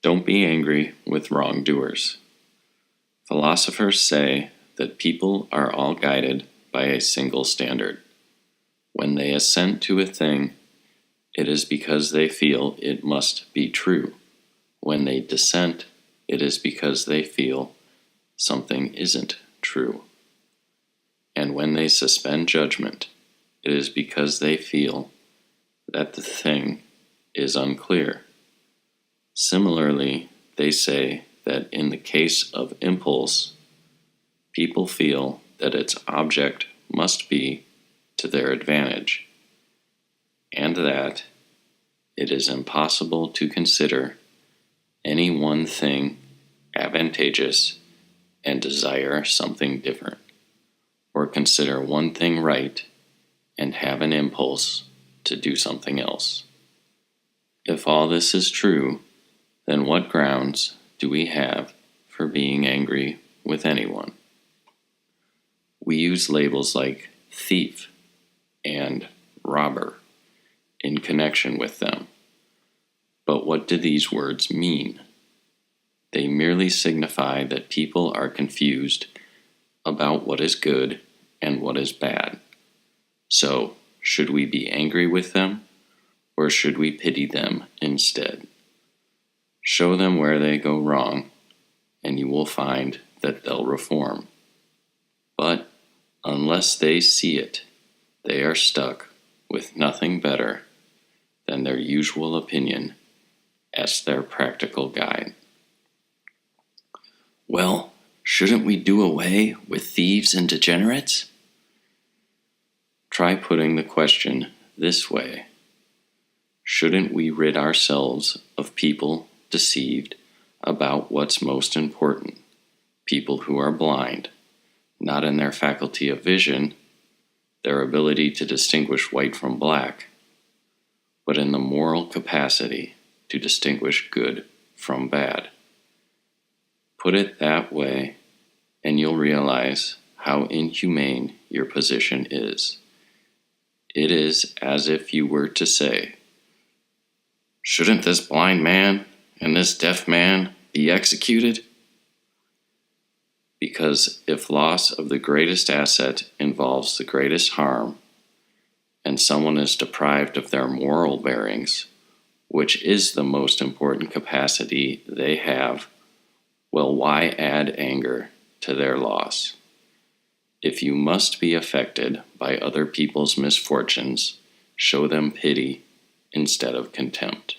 Don't be angry with wrongdoers. Philosophers say that people are all guided by a single standard. When they assent to a thing, it is because they feel it must be true. When they dissent, it is because they feel something isn't true. And when they suspend judgment, it is because they feel that the thing is unclear. Similarly, they say that in the case of impulse, people feel that its object must be to their advantage, and that it is impossible to consider any one thing advantageous and desire something different, or consider one thing right and have an impulse to do something else. If all this is true, then what grounds do we have for being angry with anyone? We use labels like thief and robber in connection with them. But what do these words mean? They merely signify that people are confused about what is good and what is bad. So, should we be angry with them, or should we pity them instead? Show them where they go wrong, and you will find that they'll reform. But unless they see it, they are stuck with nothing better than their usual opinion as their practical guide. Well, shouldn't we do away with thieves and degenerates? Try putting the question this way. Shouldn't we rid ourselves of people deceived about what's most important, people who are blind, not in their faculty of vision, their ability to distinguish white from black, but in the moral capacity to distinguish good from bad? Put it that way, and you'll realize how inhumane your position is. It is as if you were to say, "Shouldn't this blind man and this deaf man be executed?" Because if loss of the greatest asset involves the greatest harm, and someone is deprived of their moral bearings, which is the most important capacity they have, well, why add anger to their loss? If you must be affected by other people's misfortunes, show them pity instead of contempt.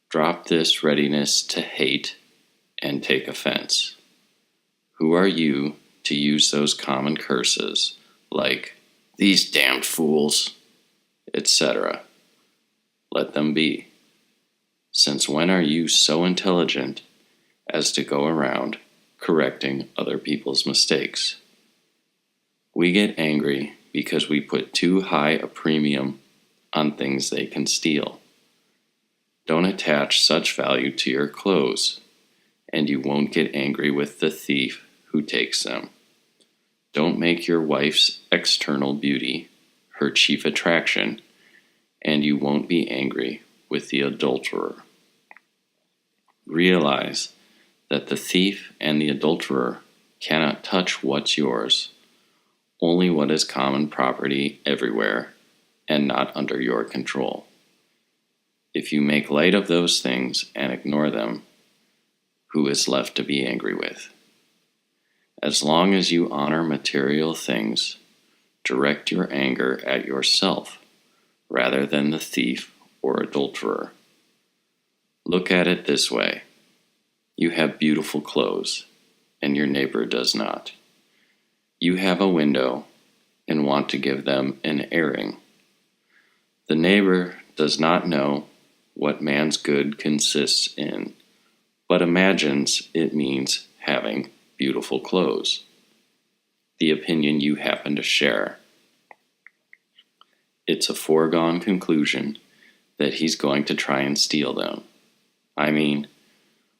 Drop this readiness to hate and take offense. Who are you to use those common curses like, "These damned fools," etc.? Let them be. Since when are you so intelligent as to go around correcting other people's mistakes? We get angry because we put too high a premium on things they can steal. Don't attach such value to your clothes, and you won't get angry with the thief who takes them. Don't make your wife's external beauty her chief attraction, and you won't be angry with the adulterer. Realize that the thief and the adulterer cannot touch what's yours, only what is common property everywhere and not under your control. If you make light of those things and ignore them, who is left to be angry with? As long as you honor material things, direct your anger at yourself rather than the thief or adulterer. Look at it this way. You have beautiful clothes, and your neighbor does not. You have a window and want to give them an airing. The neighbor does not know what man's good consists in, but imagines it means having beautiful clothes, the opinion you happen to share. It's a foregone conclusion that he's going to try and steal them. I mean,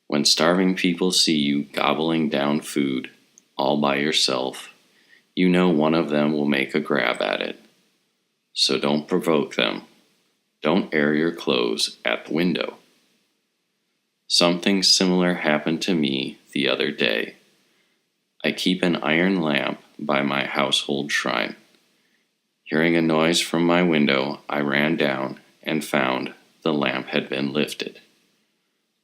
when starving people see you gobbling down food all by yourself, you know one of them will make a grab at it. So don't provoke them. Don't air your clothes at the window. Something similar happened to me the other day. I keep an iron lamp by my household shrine. Hearing a noise from my window, I ran down and found the lamp had been lifted.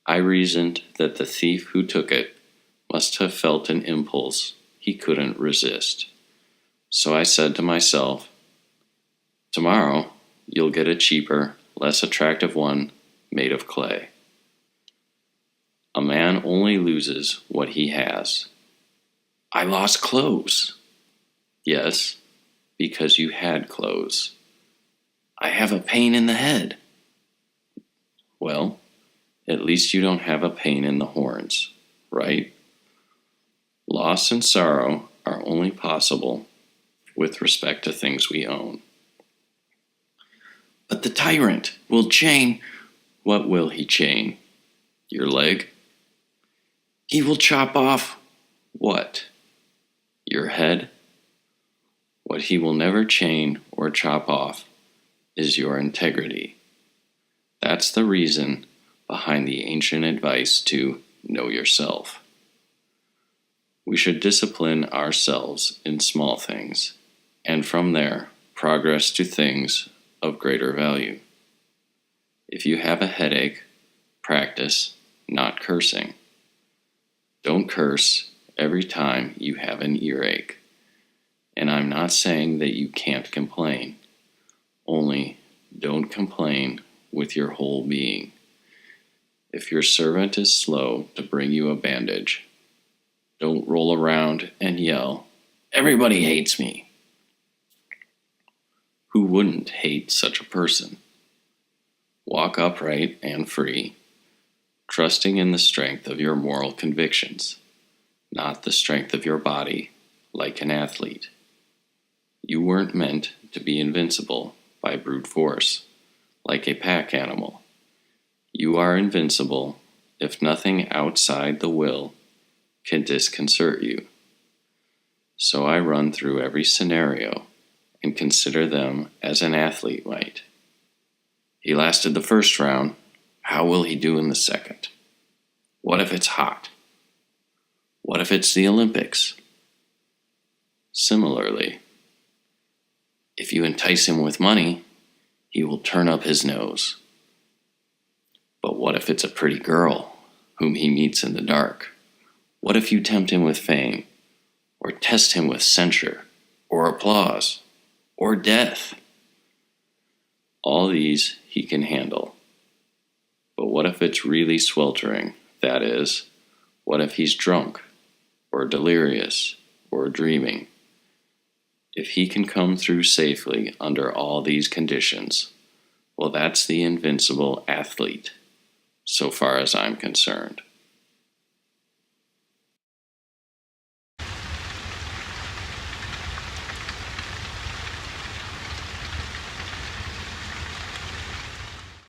I reasoned that the thief who took it must have felt an impulse he couldn't resist. So I said to myself, "Tomorrow you'll get a cheaper, less attractive one made of clay." A man only loses what he has. I lost clothes. Yes, because you had clothes. I have a pain in the head. Well, at least you don't have a pain in the horns, right? Loss and sorrow are only possible with respect to things we own. But the tyrant will chain. What will he chain? Your leg? He will chop off what? Your head? What he will never chain or chop off is your integrity. That's the reason behind the ancient advice to know yourself. We should discipline ourselves in small things, and from there progress to things of greater value. If you have a headache, practice not cursing. Don't curse every time you have an earache. And I'm not saying that you can't complain. Only don't complain with your whole being. If your servant is slow to bring you a bandage, don't roll around and yell, "Everybody hates me." Who wouldn't hate such a person? Walk upright and free, trusting in the strength of your moral convictions, not the strength of your body, like an athlete. You weren't meant to be invincible by brute force, like a pack animal. You are invincible if nothing outside the will can disconcert you. So I run through every scenario and consider them as an athlete might. He lasted the first round. How will he do in the second? What if it's hot? What if it's the Olympics? Similarly, if you entice him with money, he will turn up his nose. But what if it's a pretty girl whom he meets in the dark? What if you tempt him with fame, or test him with censure, or applause, or death? All these he can handle. But what if it's really sweltering? That is, what if he's drunk, or delirious, or dreaming? If he can come through safely under all these conditions, well, that's the invincible athlete, so far as I'm concerned.